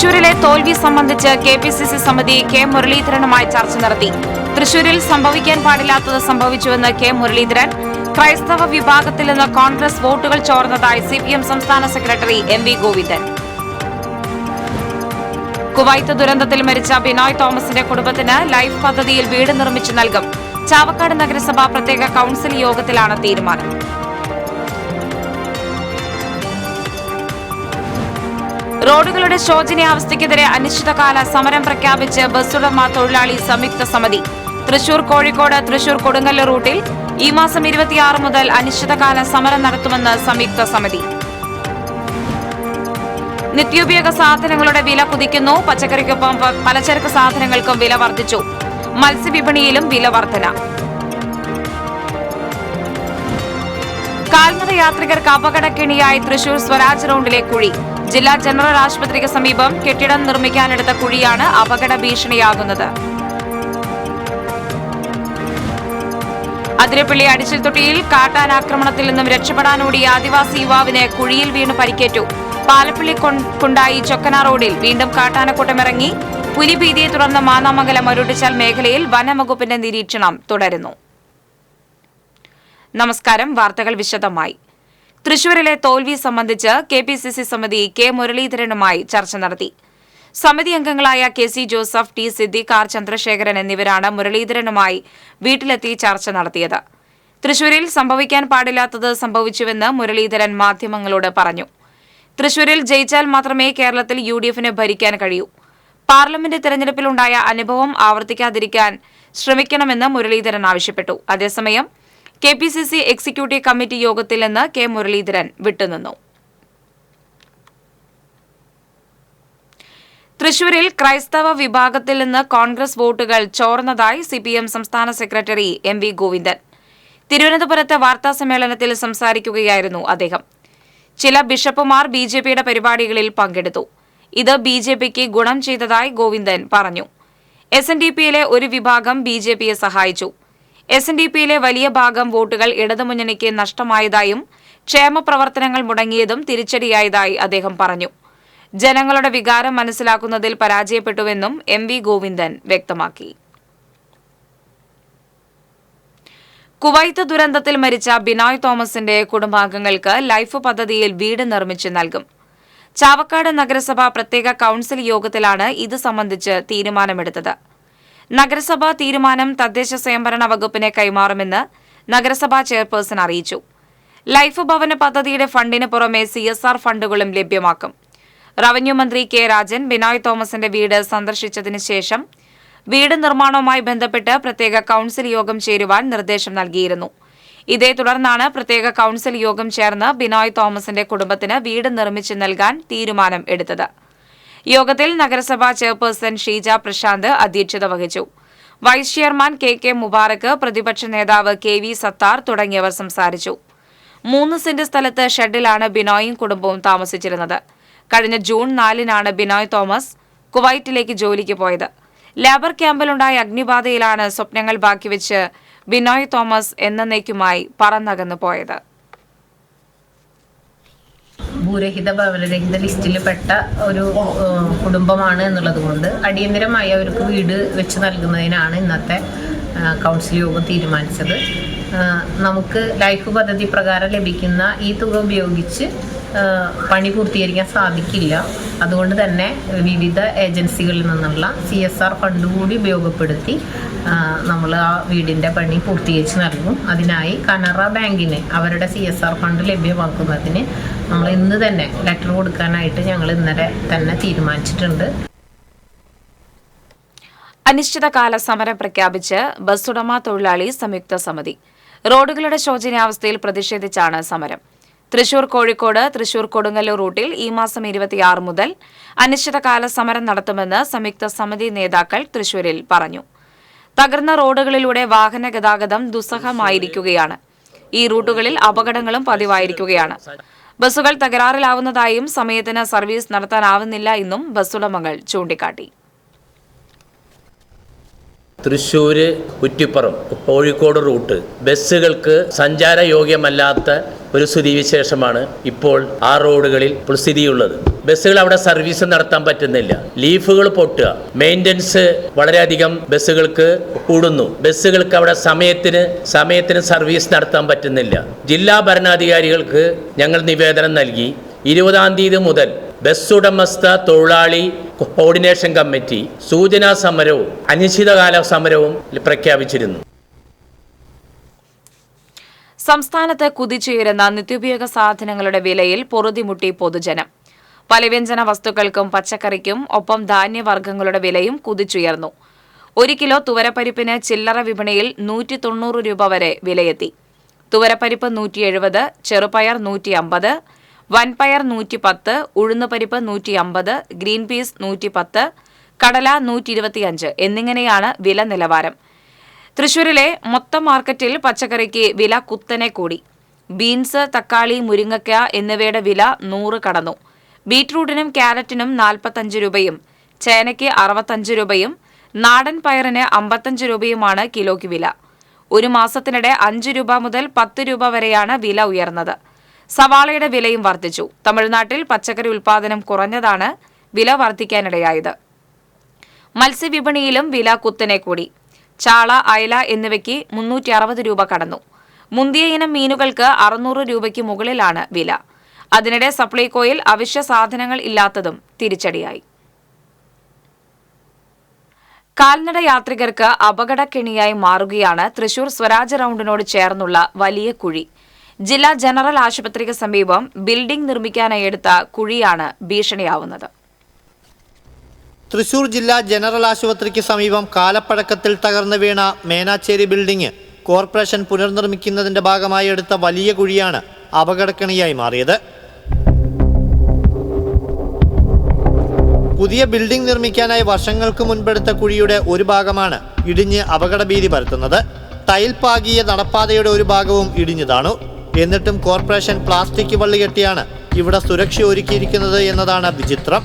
തൃശൂരിലെ തോൽവി സംബന്ധിച്ച് കെപിസിസി സമിതി കെ മുരളീധരനുമായി ചർച്ച നടത്തി. തൃശൂരിൽ സംഭവിക്കാൻ പാടില്ലാത്തത് സംഭവിച്ചുവെന്ന് കെ മുരളീധരൻ. ക്രൈസ്തവ വിഭാഗത്തിൽ നിന്ന് കോൺഗ്രസ് വോട്ടുകൾ ചോർന്നതായി സിപിഎം സംസ്ഥാന secretary M V Govindan. Kuwait ദുരന്തത്തിൽ മരിച്ച ബിനോയ് തോമസിന്റെ കുടുംബത്തിന് ലൈഫ് പദ്ധതിയിൽ വീട് നിർമ്മിച്ചു നൽകും. ചാവക്കാട് നഗരസഭ പ്രത്യേക കൌൺസിൽ യോഗത്തിലാണ് തീരുമാനം. റോഡുകളുടെ ശോചനീയാവസ്ഥയ്ക്കെതിരെ അനിശ്ചിതകാല സമരം പ്രഖ്യാപിച്ച് ബസ്സുടമ തൊഴിലാളി സംയുക്ത സമിതി. തൃശൂർ കോഴിക്കോട് തൃശൂർ കൊടുങ്ങല്ലൂർ റൂട്ടിൽ ഈ മാസം 26 മുതൽ അനിശ്ചിതകാല സമരം നടത്തുമെന്ന് സംയുക്ത സമിതി. നിത്യോപയോഗ സാധനങ്ങളുടെ വില കുതിക്കുന്നു. പച്ചക്കറിക്കൊപ്പം പലചരക്ക് സാധനങ്ങൾക്കും വില വർദ്ധിച്ചു. മത്സ്യവിപണിയിലും വില വർധന. കാൽനട യാത്രികർക്ക് അപകടക്കെണിയായി തൃശൂർ സ്വരാജ് റൌണ്ടിലെ കുഴി. ജില്ലാ ജനറൽ ആശുപത്രിക്ക് സമീപം കെട്ടിടം നിർമ്മിക്കാനെടുത്ത കുഴിയാണ് അപകട ഭീഷണിയാകുന്നത്. അതിരപ്പള്ളി അടിച്ചിൽത്തൊട്ടിയിൽ കാട്ടാനാക്രമണത്തിൽ നിന്നും രക്ഷപ്പെടാനോടിയ ആദിവാസി യുവാവിന് കുഴിയിൽ വീണ് പരിക്കേറ്റു. പാലപ്പള്ളി കുണ്ടായി ചൊക്കന റോഡിൽ വീണ്ടും കാട്ടാനക്കൂട്ടമിറങ്ങി. പുലിഭീതിയെ തുടർന്ന് മാന്നാമംഗലം മരുടിച്ചാൽ മേഖലയിൽ വനംവകുപ്പിന്റെ നിരീക്ഷണം തുടരുന്നു. നമസ്കാരം. വാർത്തകൾ വിശദമായി. തൃശൂരിലെ തോൽവി സംബന്ധിച്ച് കെപിസിസി സമിതി കെ മുരളീധരനുമായി ചർച്ച നടത്തി. സമിതി അംഗങ്ങളായ K C Joseph, T Siddique, R Chandrasekharan എന്നിവരാണ് മുരളീധരനുമായി വീട്ടിലെത്തി ചർച്ച നടത്തിയത്. തൃശൂരിൽ സംഭവിക്കാൻ പാടില്ലാത്തത് സംഭവിച്ചുവെന്ന് മുരളീധരൻ മാധ്യമങ്ങളോട് പറഞ്ഞു. തൃശൂരിൽ ജയിച്ചാൽ മാത്രമേ കേരളത്തിൽ യുഡിഎഫിന് ഭരിക്കാൻ കഴിയൂ. പാർലമെന്റ് തെരഞ്ഞെടുപ്പിലുണ്ടായ അനുഭവം ആവർത്തിക്കാതിരിക്കാൻ ശ്രമിക്കണമെന്ന് മുരളീധരൻ ആവശ്യപ്പെട്ടു. അതേസമയം കെപിസിസി എക്സിക്യൂട്ടീവ് കമ്മിറ്റി യോഗത്തിൽ നിന്ന് കെ മുരളീധരൻ വിട്ടുനിന്നു. തൃശൂരിൽ ക്രൈസ്തവ വിഭാഗത്തിൽ നിന്ന് കോൺഗ്രസ് വോട്ടുകൾ ചോർന്നതായി സിപിഎം സംസ്ഥാന സെക്രട്ടറി എം വി ഗോവിന്ദൻ. തിരുവനന്തപുരത്ത് വാർത്താസമ്മേളനത്തിൽ സംസാരിക്കുകയായിരുന്നു അദ്ദേഹം. ചില ബിഷപ്പുമാർ ബിജെപിയുടെ പരിപാടികളിൽ പങ്കെടുത്തു. ഇത് ബിജെപിക്ക് ഗുണം ചെയ്തതായി ഗോവിന്ദൻ പറഞ്ഞു. എസ്എൻഡിപിയിലെ ഒരു വിഭാഗം ബിജെപിയെ സഹായിച്ചു. എസ്എൻഡിപിയിലെ വലിയ ഭാഗം വോട്ടുകൾ ഇടതുമുന്നണിക്ക് നഷ്ടമായതായും ക്ഷേമപ്രവർത്തനങ്ങൾ മുടങ്ങിയതും തിരിച്ചടിയായതായി അദ്ദേഹം പറഞ്ഞു. ജനങ്ങളുടെ വികാരം മനസ്സിലാക്കുന്നതിൽ പരാജയപ്പെട്ടുവെന്നും എം വി ഗോവിന്ദൻ വ്യക്തമാക്കി. കുവൈത്ത് ദുരന്തത്തിൽ മരിച്ച ബിനോയ് തോമസിന്റെ കുടുംബാംഗങ്ങൾക്ക് ലൈഫ് പദ്ധതിയിൽ വീട് നിർമ്മിച്ചു നൽകും. ചാവക്കാട് നഗരസഭ പ്രത്യേക കൌൺസിൽ യോഗത്തിലാണ് ഇത് സംബന്ധിച്ച് തീരുമാനമെടുത്തത്. നഗരസഭാ തീരുമാനം തദ്ദേശ സ്വയംഭരണ വകുപ്പിനെ കൈമാറുമെന്ന് നഗരസഭാ ചെയർപേഴ്സൺ അറിയിച്ചു. ലൈഫ് ഭവന പദ്ധതിയുടെ ഫണ്ടിന് പുറമെ CSR ഫണ്ടുകളും ലഭ്യമാക്കും. റവന്യൂ മന്ത്രി കെ രാജൻ ബിനോയ് തോമസിന്റെ വീട് സന്ദർശിച്ചതിന് ശേഷം വീട് നിർമ്മാണവുമായി ബന്ധപ്പെട്ട് പ്രത്യേക കൌൺസിൽ യോഗം ചേരുവാൻ നിർദ്ദേശം നൽകിയിരുന്നു. ഇതേ തുടർന്നാണ് പ്രത്യേക കൌൺസിൽ യോഗം ചേർന്ന് ബിനോയ് തോമസിന്റെ കുടുംബത്തിന് വീട് നിർമ്മിച്ചു നൽകാൻ തീരുമാനം എടുത്തത്. യോഗത്തിൽ നഗരസഭാ ചെയർപേഴ്സൺ ഷീജ പ്രശാന്ത് അധ്യക്ഷത വഹിച്ചു. വൈസ് ചെയർമാൻ കെ മുബാറക്ക്, പ്രതിപക്ഷ നേതാവ് KV സത്താർ തുടങ്ങിയവർ സംസാരിച്ചു. 3 സെന്റ് സ്ഥലത്ത് ഷെഡിലാണ് ബിനോയും കുടുംബവും താമസിച്ചിരുന്നത്. കഴിഞ്ഞ ജൂൺ 4-നാണ് ബിനോയ് തോമസ് കുവൈറ്റിലേക്ക് ജോലിക്ക് പോയത്. ലേബർ ക്യാമ്പിലുണ്ടായ അഗ്നിബാധയിലാണ് സ്വപ്നങ്ങൾ ബാക്കിവെച്ച് ബിനോയ് തോമസ് എന്നേക്കുമായി പറന്നകന്നു പോയത്. ഭൂരഹിത ഭവനരഹിത ലിസ്റ്റിൽ പെട്ട ഒരു കുടുംബമാണ് എന്നുള്ളത് കൊണ്ട് അടിയന്തരമായി അവർക്ക് വീട് വെച്ച് നൽകുന്നതിനാണ് ഇന്നത്തെ കൗൺസിൽ യോഗം തീരുമാനിച്ചത്. നമുക്ക് ലൈഫ് പദ്ധതി പ്രകാരം ലഭിക്കുന്ന ഈ തുക ഉപയോഗിച്ച് പണി പൂർത്തീകരിക്കാൻ സാധിക്കില്ല. അതുകൊണ്ട് തന്നെ വിവിധ ഏജൻസികളിൽ നിന്നുള്ള CSR ഫണ്ട് കൂടി ഉപയോഗപ്പെടുത്തി നമ്മൾ ആ വീടിൻ്റെ പണി പൂർത്തീകരിച്ച് നൽകും. അതിനായി കനറ ബാങ്കിന് അവരുടെ CSR ഫണ്ട് ലഭ്യമാക്കുന്നതിന് നമ്മൾ ഇന്ന് തന്നെ ലെറ്റർ കൊടുക്കാനായിട്ട് ഞങ്ങൾ ഇന്നലെ തന്നെ തീരുമാനിച്ചിട്ടുണ്ട്. അനിശ്ചിതകാല സമരം പ്രഖ്യാപിച്ച് ബസ്സുടമ തൊഴിലാളി സംയുക്ത സമിതി. റോഡുകളുടെ ശോചനീയാവസ്ഥയിൽ പ്രതിഷേധിച്ചാണ് സമരം. തൃശൂർ കോഴിക്കോട് തൃശൂർ കൊടുങ്ങല്ലൂർ റൂട്ടിൽ ഈ മാസം 26 മുതൽ അനിശ്ചിതകാല സമരം നടത്തുമെന്ന് സംയുക്ത സമിതി നേതാക്കൾ തൃശൂരിൽ പറഞ്ഞു. തകർന്ന റോഡുകളിലൂടെ വാഹന ഗതാഗതം ദുസ്സഹമായിരിക്കുകയാണ്. ഈ റൂട്ടുകളിൽ അപകടങ്ങളും പതിവായിരിക്കുകയാണ്. ബസ്സുകൾ തകരാറിലാവുന്നതായും സമയത്തിന് സർവീസ് നടത്താനാവുന്നില്ല എന്നും ബസ്സുടമകൾ ചൂണ്ടിക്കാട്ടി. തൃശ്ശൂർ കുറ്റിപ്പുറം കോഴിക്കോട് റൂട്ട് ബസ്സുകൾക്ക് സഞ്ചാരയോഗ്യമല്ലാത്ത ഒരു സ്ഥിതിവിശേഷമാണ് ഇപ്പോൾ ആ റോഡുകളിൽ ഇപ്പോൾ സ്ഥിതിയുള്ളത്. ബസ്സുകൾ അവിടെ സർവീസ് നടത്താൻ പറ്റുന്നില്ല. ലീഫുകൾ പൊട്ടുക, മെയിൻ്റനൻസ് വളരെയധികം ബസ്സുകൾക്ക് കൂടുന്നു. ബസ്സുകൾക്ക് അവിടെ സമയത്തിന് സർവീസ് നടത്താൻ പറ്റുന്നില്ല. ജില്ലാ ഭരണാധികാരികൾക്ക് ഞങ്ങൾ നിവേദനം നൽകി. 20-ാം തീയതി മുതൽ ബസ് ഉടമസ്ഥ തൊഴിലാളി കോർഡിനേഷൻ കമ്മിറ്റി സൂചനാ സമരവും അനിശ്ചിതകാല സമരവും പ്രഖ്യാപിച്ചിരുന്നു. സംസ്ഥാനത്ത് കുതിച്ചുയരുന്ന നിത്യോപയോഗ സാധനങ്ങളുടെ വിലയിൽ പൊറുതിമുട്ടി പൊതുജനം. പലവ്യഞ്ജന വസ്തുക്കൾക്കും പച്ചക്കറിക്കും ഒപ്പം ധാന്യവർഗ്ഗങ്ങളുടെ വിലയും കുതിച്ചുയർന്നു. 1 കിലോ തുവരപ്പരിപ്പിന് ചില്ലറ വിപണിയിൽ 190 രൂപ വരെ വിലയെത്തി. തുവരപ്പരിപ്പ് 170, ചെറുപയർ 150, വൻപയർ 110, ഉഴുന്നുപരിപ്പ് 150, ഗ്രീൻ പീസ് 110, കടല 125 എന്നിങ്ങനെയാണ് വില നിലവാരം. തൃശൂരിലെ മൊത്തം മാർക്കറ്റിൽ പച്ചക്കറിക്ക് വില കുത്തനെ കൂടി. ബീൻസ്, തക്കാളി, മുരിങ്ങയ്ക്ക എന്നിവയുടെ വില 100 കടന്നു. ബീറ്റ്റൂട്ടിനും ക്യാരറ്റിനും 45 രൂപയും ചേനയ്ക്ക് 65 രൂപയും നാടൻ പയറിന് 55 രൂപയുമാണ് കിലോയ്ക്ക് വില. ഒരു മാസത്തിനിടെ 5 രൂപ മുതൽ 10 രൂപ വരെയാണ് വില ഉയർന്നത്. സവാളയുടെ വിലയും വർദ്ധിച്ചു. തമിഴ്നാട്ടിൽ പച്ചക്കറി ഉൽപ്പാദനം കുറഞ്ഞതാണ് വില വർദ്ധിക്കാനിടയായത്. മത്സ്യവിപണിയിലും വില കുത്തനെ കൂടി. ചാള, അയല എന്നിവയ്ക്ക് 360 രൂപ കടന്നു. മുന്തിയ ഇനം മീനുകൾക്ക് 600 രൂപയ്ക്ക് മുകളിലാണ് വില. അതിനിടെ സപ്ലൈകോയിൽ അവശ്യ സാധനങ്ങൾ ഇല്ലാത്തതും തിരിച്ചടിയായി. കാൽനട യാത്രികർക്ക് അപകടക്കെണിയായി മാറുകയാണ് തൃശൂർ സ്വരാജ് റൌണ്ടിനോട് ചേർന്നുള്ള വലിയ കുഴി. ജില്ലാ ജനറൽ ആശുപത്രിക്ക് സമീപം ബിൽഡിംഗ് നിർമ്മിക്കാനായി എടുത്ത കുഴിയാണ് ഭീഷണിയാവുന്നത്. തൃശൂർ ജില്ലാ ജനറൽ ആശുപത്രിക്ക് സമീപം കാലപ്പഴക്കത്തിൽ തകർന്നു വീണ മേനാച്ചേരി ബിൽഡിംഗ് കോർപ്പറേഷൻ പുനർനിർമ്മിക്കുന്നതിന്റെ ഭാഗമായി എടുത്ത വലിയ കുഴിയാണ് അപകടക്കെണിയായി മാറിയത്. പുതിയ ബിൽഡിംഗ് നിർമ്മിക്കാനായി വർഷങ്ങൾക്ക് മുൻപെടുത്ത കുഴിയുടെ ഒരു ഭാഗമാണ് ഇടിഞ്ഞ് അപകടഭീതി പരത്തുന്നത്. ടൈൽ പാകിയ നടപ്പാതയുടെ ഒരു ഭാഗവും ഇടിഞ്ഞതാണു. എന്നിട്ടും കോർപ്പറേഷൻ പ്ലാസ്റ്റിക് വള്ളി കെട്ടിയാണ് ഇവിടെ സുരക്ഷ ഒരുക്കിയിരിക്കുന്നത് എന്നതാണ് വിചിത്രം.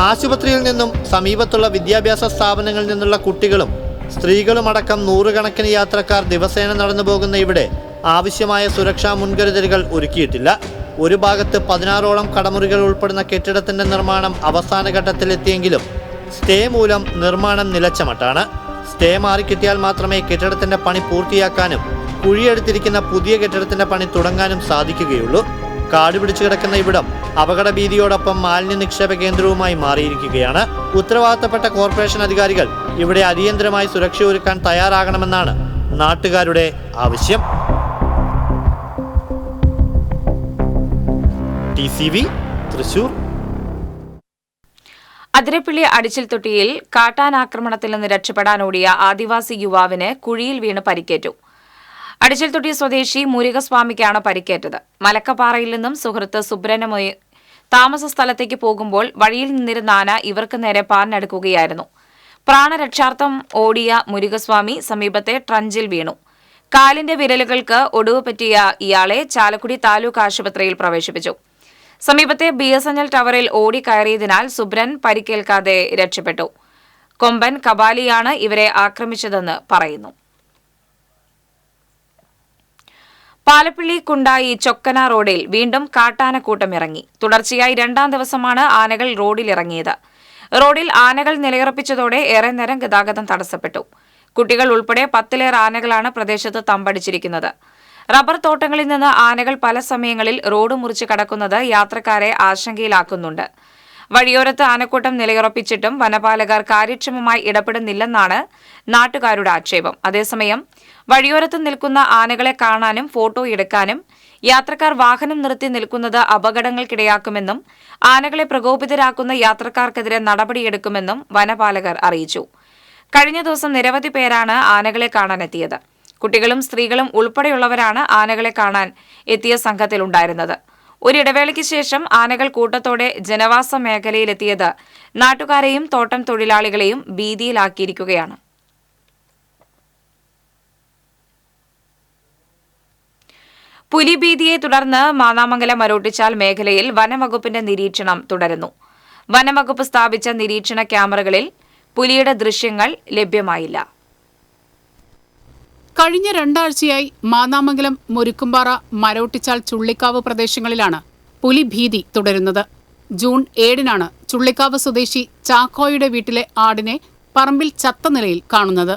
ആശുപത്രിയിൽ നിന്നും സമീപത്തുള്ള വിദ്യാഭ്യാസ സ്ഥാപനങ്ങളിൽ നിന്നുള്ള കുട്ടികളും സ്ത്രീകളുമടക്കം 100 കണക്കിന് യാത്രക്കാർ ദിവസേന നടന്നു പോകുന്ന ഇവിടെ ആവശ്യമായ സുരക്ഷാ മുൻകരുതലുകൾ ഒരുക്കിയിട്ടില്ല. ഒരു ഭാഗത്ത് 16ഓളം കടമുറികൾ ഉൾപ്പെടുന്ന കെട്ടിടത്തിന്റെ നിർമ്മാണം അവസാന ഘട്ടത്തിലെത്തിയെങ്കിലും സ്റ്റേ മൂലം നിർമ്മാണം നിലച്ച മട്ടാണ്. സ്റ്റേ മാറിക്കിട്ടിയാൽ മാത്രമേ കെട്ടിടത്തിന്റെ പണി പൂർത്തിയാക്കാനും കുഴിയെടുത്തിരിക്കുന്ന പുതിയ കെട്ടിടത്തിന്റെ പണി തുടങ്ങാനും സാധിക്കുകയുള്ളൂ. കാട് പിടിച്ചു കിടക്കുന്ന ഇവിടം അപകട ഭീതിയോടൊപ്പം മാലിന്യ നിക്ഷേപ കേന്ദ്രവുമായി മാറിയിരിക്കുകയാണ്. ഉത്തരവാദിത്തപ്പെട്ട കോർപ്പറേഷൻ അധികാരികൾ ഇവിടെ അടിയന്തരമായി സുരക്ഷ ഒരുക്കാൻ തയ്യാറാകണമെന്നാണ് നാട്ടുകാരുടെ ആവശ്യം. TCV തൃശൂർ. അതിരപ്പിള്ളി അടിച്ചിൽത്തൊട്ടിയിൽ കാട്ടാനാക്രമണത്തിൽ നിന്ന് രക്ഷപ്പെടാനോടിയ ആദിവാസി യുവാവിന് കുഴിയിൽ വീണ് പരിക്കേറ്റു. അടിച്ചിൽത്തൊട്ടി സ്വദേശി മുരുകസ്വാമിക്കാണ് പരിക്കേറ്റത്. മലക്കപ്പാറയിൽ നിന്നും സുഹൃത്ത് സുബ്രഹ്മണ്യ താമസ സ്ഥലത്തേക്ക് പോകുമ്പോൾ വഴിയിൽ നിന്നിരുന്ന ആന ഇവർക്ക് നേരെ പാഞ്ഞടുക്കുകയായിരുന്നു. പ്രാണരക്ഷാർത്ഥം ഓടിയ മുരുകസ്വാമി സമീപത്തെ ട്രഞ്ചിൽ വീണു. കാലിന്റെ വിരലുകൾക്ക് ഒടിവ് പറ്റിയ ഇയാളെ ചാലക്കുടി താലൂക്ക് ആശുപത്രിയിൽ പ്രവേശിപ്പിച്ചു. സമീപത്തെ BSNL ടവറിൽ ഓടിക്കയറിയതിനാൽ സുബ്രൻ പരിക്കേൽക്കാതെ രക്ഷപ്പെട്ടു. കൊമ്പൻ കബാലിയാണ് ഇവരെ ആക്രമിച്ചതെന്ന് പറയുന്നു. പാലപ്പിള്ളി കുണ്ടായി ചൊക്കന റോഡിൽ വീണ്ടും കാട്ടാനക്കൂട്ടം ഇറങ്ങി. തുടർച്ചയായി 2ാം ദിവസമാണ് ആനകൾ റോഡിലിറങ്ങിയത്. റോഡിൽ ആനകൾ നിലയുറപ്പിച്ചതോടെ ഏറെ നേരം ഗതാഗതം തടസ്സപ്പെട്ടു. കുട്ടികൾ ഉൾപ്പെടെ 10ലേറെ ആനകളാണ് പ്രദേശത്ത് തമ്പടിച്ചിരിക്കുന്നത്. റബ്ബർ തോട്ടങ്ങളിൽ നിന്ന് ആനകൾ പല സമയങ്ങളിൽ റോഡ് മുറിച്ച് കടക്കുന്നത് യാത്രക്കാരെ ആശങ്കയിലാക്കുന്നുണ്ട്. വഴിയോരത്ത് ആനക്കൂട്ടം നിലയുറപ്പിച്ചിട്ടും വനപാലകർ കാര്യക്ഷമമായി ഇടപെടുന്നില്ലെന്നാണ് നാട്ടുകാരുടെ ആക്ഷേപം. അതേസമയം വഴിയോരത്ത് നിൽക്കുന്ന ആനകളെ കാണാനും ഫോട്ടോ എടുക്കാനും യാത്രക്കാർ വാഹനം നിർത്തി നിൽക്കുന്നത് അപകടങ്ങൾക്കിടയാക്കുമെന്നും ആനകളെ പ്രകോപിതരാക്കുന്ന യാത്രക്കാർക്കെതിരെ നടപടിയെടുക്കുമെന്നും വനപാലകർ അറിയിച്ചു. കഴിഞ്ഞ ദിവസം നിരവധി പേരാണ് ആനകളെ കാണാനെത്തിയത്. കുട്ടികളും സ്ത്രീകളും ഉൾപ്പെടെയുള്ളവരാണ് ആനകളെ കാണാൻ എത്തിയ സംഘത്തിലുണ്ടായിരുന്നത്. ഒരിടവേളയ്ക്ക് ശേഷം ആനകൾ കൂട്ടത്തോടെ ജനവാസ മേഖലയിലെത്തിയത് നാട്ടുകാരെയും തോട്ടം തൊഴിലാളികളെയും ഭീതിയിലാക്കിയിരിക്കുകയാണ്. പുലിഭീതിയെ തുടർന്ന് മാന്നാമംഗലം മരോട്ടിച്ചാൽ മേഖലയിൽ വനംവകുപ്പിന്റെ നിരീക്ഷണം തുടരുന്നു. വനംവകുപ്പ് സ്ഥാപിച്ച നിരീക്ഷണ ക്യാമറകളിൽ പുലിയുടെ ദൃശ്യങ്ങൾ ലഭ്യമായില്ല. കഴിഞ്ഞ 2 ആഴ്ചയായി മാന്നാമംഗലം, മുരുക്കുംപാറ, മരോട്ടിച്ചാൽ, ചുള്ളിക്കാവ് പ്രദേശങ്ങളിലാണ് പുലി ഭീതി തുടരുന്നത്. ജൂൺ 7-നാണ് ചുള്ളിക്കാവ് സ്വദേശി ചാക്കോയുടെ വീട്ടിലെ ആടിനെ പറമ്പിൽ ചത്ത നിലയിൽ കാണുന്നത്.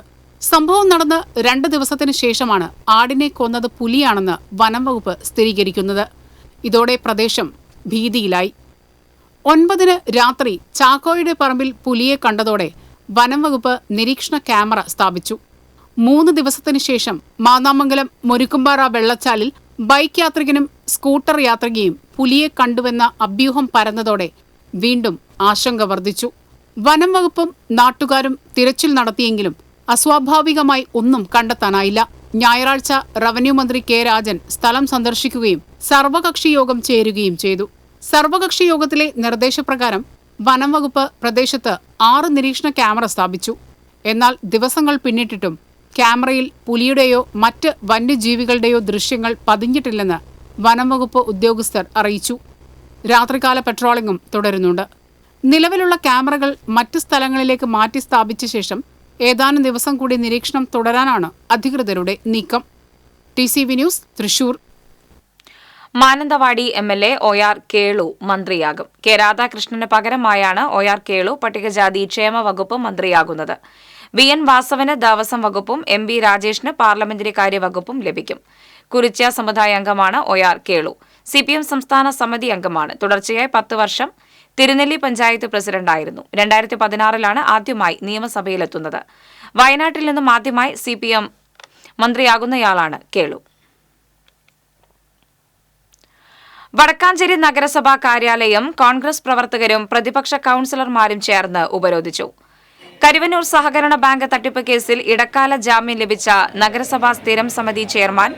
സംഭവം നടന്ന് 2 ദിവസത്തിന് ശേഷമാണ് ആടിനെ കൊന്നത് പുലിയാണെന്ന് വനം വകുപ്പ് സ്ഥിരീകരിക്കുന്നത്. ഇതോടെ പ്രദേശം ഭീതിയിലായി. 9-ന് രാത്രി ചാക്കോയുടെ പറമ്പിൽ പുലിയെ കണ്ടതോടെ വനം വകുപ്പ് നിരീക്ഷണ ക്യാമറ സ്ഥാപിച്ചു. 3 ദിവസത്തിന് ശേഷം മാന്നാമംഗലം, മുരുക്കുംപാറ, വെള്ളച്ചാലിൽ ബൈക്ക് യാത്രികനും സ്കൂട്ടർ യാത്രികയും പുലിയെ കണ്ടുവെന്ന അഭ്യൂഹം പരന്നതോടെ വീണ്ടും ആശങ്ക വർദ്ധിച്ചു. വനം വകുപ്പും നാട്ടുകാരും തിരച്ചിൽ നടത്തിയെങ്കിലും അസ്വാഭാവികമായി ഒന്നും കണ്ടെത്താനായില്ല. ഞായറാഴ്ച റവന്യൂ മന്ത്രി കെ രാജൻ സ്ഥലം സന്ദർശിക്കുകയും സർവകക്ഷി യോഗം ചേരുകയും ചെയ്തു. സർവകക്ഷി യോഗത്തിലെ നിർദ്ദേശപ്രകാരം വനം വകുപ്പ് പ്രദേശത്ത് 6 നിരീക്ഷണ ക്യാമറ സ്ഥാപിച്ചു. എന്നാൽ ദിവസങ്ങൾ പിന്നിട്ടിട്ടും ക്യാമറയിൽ പുലിയുടെയോ മറ്റ് വന്യജീവികളുടെയോ ദൃശ്യങ്ങൾ പതിഞ്ഞിട്ടില്ലെന്ന് വനം വകുപ്പ് ഉദ്യോഗസ്ഥർ അറിയിച്ചു. രാത്രികാല പെട്രോളിംഗും തുടരുന്നുണ്ട്. നിലവിലുള്ള ക്യാമറകൾ മറ്റ് സ്ഥലങ്ങളിലേക്ക് മാറ്റി സ്ഥാപിച്ച ശേഷം ഏതാനും ദിവസം കൂടി നിരീക്ഷണം തുടരാനാണ് അധികൃതരുടെ നീക്കം. TCV news, Thrissur. Mananthavady MLA OR Kelu മന്ത്രിയാകും. കെ രാധാകൃഷ്ണന് പകരമായാണ് OR കേളു പട്ടികജാതി ക്ഷേമ വകുപ്പ് മന്ത്രിയാകുന്നത്. VN വാസവന് ദേവസ്വം വകുപ്പും MB രാജേഷിന് പാർലമെന്ററി കാര്യ വകുപ്പും ലഭിക്കും. കുറിച്യ സമുദായ അംഗമാണ് OR കേളു. CPM സംസ്ഥാന സമിതി അംഗമാണ്. തുടർച്ചയായി 10 വർഷം തിരുനെല്ലി പഞ്ചായത്ത് പ്രസിഡന്റായിരുന്നു. 2016-ലാണ് ആദ്യമായി നിയമസഭയിലെത്തുന്നത്. വയനാട്ടിൽ നിന്നും ആദ്യമായി CPM മന്ത്രിയാകുന്നയാളാണ് കേളു. വടക്കാഞ്ചേരി നഗരസഭാ കാര്യാലയം കോൺഗ്രസ് പ്രവർത്തകരും പ്രതിപക്ഷ കൌൺസിലർമാരും ചേർന്ന് ഉപരോധിച്ചു. കരുവന്നൂർ സഹകരണ ബാങ്ക് തട്ടിപ്പ് കേസിൽ ഇടക്കാല ജാമ്യം ലഭിച്ച നഗരസഭാ സ്ഥിരം സമിതി ചെയർമാൻ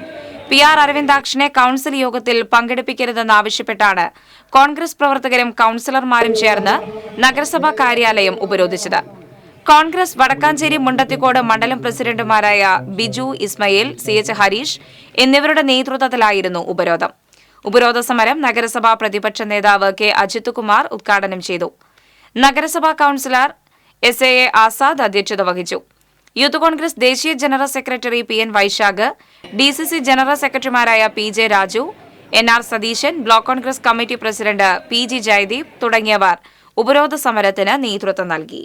PR അരവിന്ദാക്ഷനെ കൌൺസിൽ യോഗത്തിൽ പങ്കെടുപ്പിക്കരുതെന്നാവശ്യപ്പെട്ടാണ് കോൺഗ്രസ് പ്രവർത്തകരും കൌൺസിലർമാരും ചേർന്ന് നഗരസഭാ കാര്യാലയം ഉപരോധിച്ചത്. കോൺഗ്രസ് വടക്കാഞ്ചേരി മുണ്ടത്തിക്കോട് മണ്ഡലം പ്രസിഡന്റുമാരായ ബിജു ഇസ്മയിൽ, CH ഹരീഷ് എന്നിവരുടെ നേതൃത്വത്തിലായിരുന്നു ഉപരോധം. ഉപരോധ സമരം നഗരസഭാ പ്രതിപക്ഷ നേതാവ് K അജിത്കുമാർ ഉദ്ഘാടനം ചെയ്തു. നഗരസഭാ കൌൺസിലർ SA ആസാദ് അധ്യക്ഷത വഹിച്ചു. യൂത്ത് കോൺഗ്രസ് ദേശീയ general secretary PN Vaishakh, DCC general സെക്രട്ടറിമാരായ PJ Raju, NR Satheesan, block Congress committee president PG Jayadeep തുടങ്ങിയവർ ഉപരോധ സമരത്തിന് നേതൃത്വം നൽകി.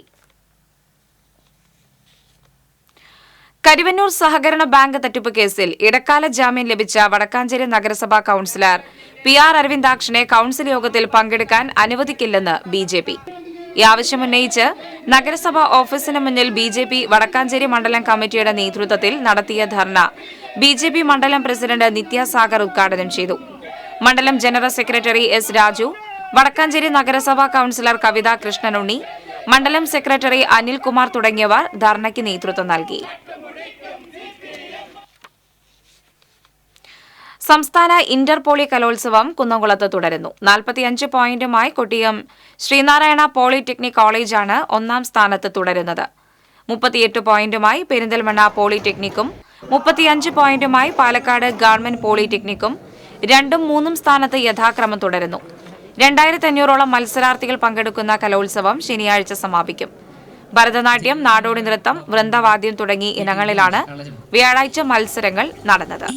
കരുവന്നൂർ സഹകരണ ബാങ്ക് തട്ടിപ്പ് കേസിൽ ഇടക്കാല ജാമ്യം ലഭിച്ച വടക്കാഞ്ചേരി നഗരസഭാ കൌൺസിലർ PR അരവിന്ദാക്ഷനെ കൌൺസിൽ യോഗത്തിൽ പങ്കെടുക്കാൻ അനുവദിക്കില്ലെന്ന് BJP. ഈ ആവശ്യമുന്നയിച്ച് നഗരസഭാ ഓഫീസിന് മുന്നിൽ BJP വടക്കാഞ്ചേരി മണ്ഡലം കമ്മിറ്റിയുടെ നേതൃത്വത്തിൽ നടത്തിയ ധർണ BJP മണ്ഡലം പ്രസിഡന്റ് നിത്യ സാഗർ ഉദ്ഘാടനം ചെയ്തു. മണ്ഡലം general secretary S Raju, Vadakkanchery നഗരസഭാ കൌൺസിലർ കവിത കൃഷ്ണനുണ്ണി, മണ്ഡലം സെക്രട്ടറി അനിൽകുമാർ തുടങ്ങിയവർ ധർണയ്ക്ക് നേതൃത്വം നൽകി. സംസ്ഥാന ഇന്റർപോളി കലോത്സവം കുന്നംകുളത്ത് തുടരുന്നു. 45 പോയിന്റുമായി കൊട്ടിയം ശ്രീനാരായണ പോളിടെക്നിക് കോളേജാണ് 1-ാം സ്ഥാനത്ത് തുടരുന്നത്. 38 പോയിന്റുമായി പെരിന്തൽമണ്ണ പോളിടെക്നിക്കും 35 പോയിന്റുമായി പാലക്കാട് ഗവൺമെന്റ് പോളിടെക്നിക്കും 2ഉം 3ഉം സ്ഥാനത്ത് യഥാക്രമം തുടരുന്നു. 2500ഓളം മത്സരാർത്ഥികൾ പങ്കെടുക്കുന്ന കലോത്സവം ശനിയാഴ്ച സമാപിക്കും. ഭരതനാട്യം, നാടോടി നൃത്തം, വൃന്ദവാദ്യം തുടങ്ങി ഇനങ്ങളിലാണ് വ്യാഴാഴ്ച മത്സരങ്ങൾ നടന്നത്.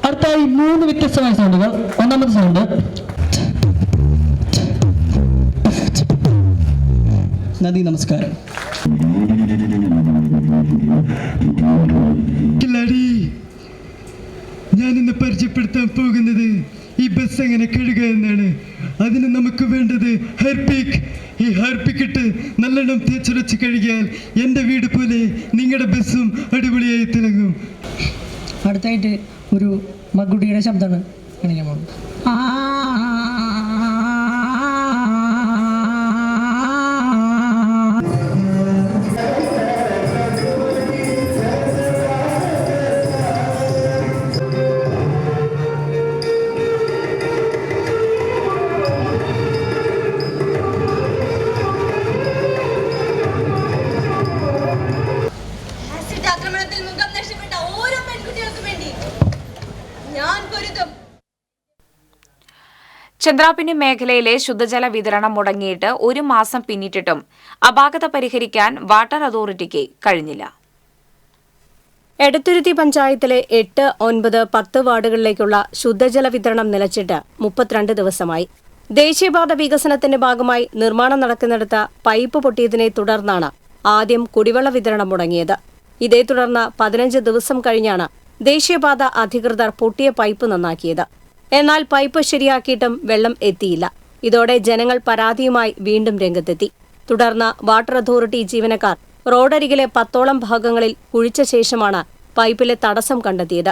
അടുത്തായി 3 വ്യത്യസ്തമായ സൗണ്ടുകൾ. ഒന്നാമത്തെ സൗണ്ട് നദി നമസ്കാരം. ഞാനിന്ന് പരിചയപ്പെടുത്താൻ പോകുന്നത് ഈ ബസ് എങ്ങനെ കഴുകുക എന്നാണ്. അതിന് നമുക്ക് വേണ്ടത് ഹർപ്പിക്. ഈ ഹർപ്പിക് ഇട്ട് നല്ലോണം തേച്ചുരച്ച് കഴുകിയാൽ എൻ്റെ വീട് പോലെ നിങ്ങളുടെ ബസ്സും അടിപൊളിയായി തിളങ്ങും. അടുത്തായിട്ട് ഒരു മകുടിയുടെ ശബ്ദമാണ് കാണിക്കാൻ പോകുന്നത്. ആക്രമണത്തിൽ മുഖം നഷ്ടപ്പെട്ട ഓരോ പെൺകുട്ടികൾക്കും വേണ്ടി ഞാൻ പൊരുതും. ചന്ദ്രാപിന്നി മേഖലയിലെ ശുദ്ധജല വിതരണം മുടങ്ങിയിട്ട് 1 മാസം പിന്നിട്ടിട്ടും അപാകത പരിഹരിക്കാൻ വാട്ടർ അതോറിറ്റിക്ക് കഴിഞ്ഞില്ല. എടത്തുരുത്തി പഞ്ചായത്തിലെ 8, 9, 10 വാർഡുകളിലേക്കുള്ള ശുദ്ധജല വിതരണം നിലച്ചിട്ട് 32 ദിവസമായി. ദേശീയപാത വികസനത്തിന്റെ ഭാഗമായി നിർമ്മാണം നടക്കുന്നിടത്ത് പൈപ്പ് പൊട്ടിയതിനെ തുടർന്നാണ് ആദ്യം കുടിവെള്ള വിതരണം മുടങ്ങിയത്. ഇതേ തുടർന്ന് 15 ദിവസം കഴിഞ്ഞാണ് ദേശീയപാത അധികൃതർ പൊട്ടിയ പൈപ്പ് നന്നാക്കിയത്. എന്നാൽ പൈപ്പ് ശരിയാക്കിയിട്ടും വെള്ളം എത്തിയില്ല. ഇതോടെ ജനങ്ങൾ പരാതിയുമായി വീണ്ടും രംഗത്തെത്തി. തുടർന്ന് വാട്ടർ അതോറിറ്റി ജീവനക്കാർ റോഡരികിലെ 10ഓളം ഭാഗങ്ങളിൽ കുഴിച്ച ശേഷമാണ് പൈപ്പിലെ തടസ്സം കണ്ടെത്തിയത്.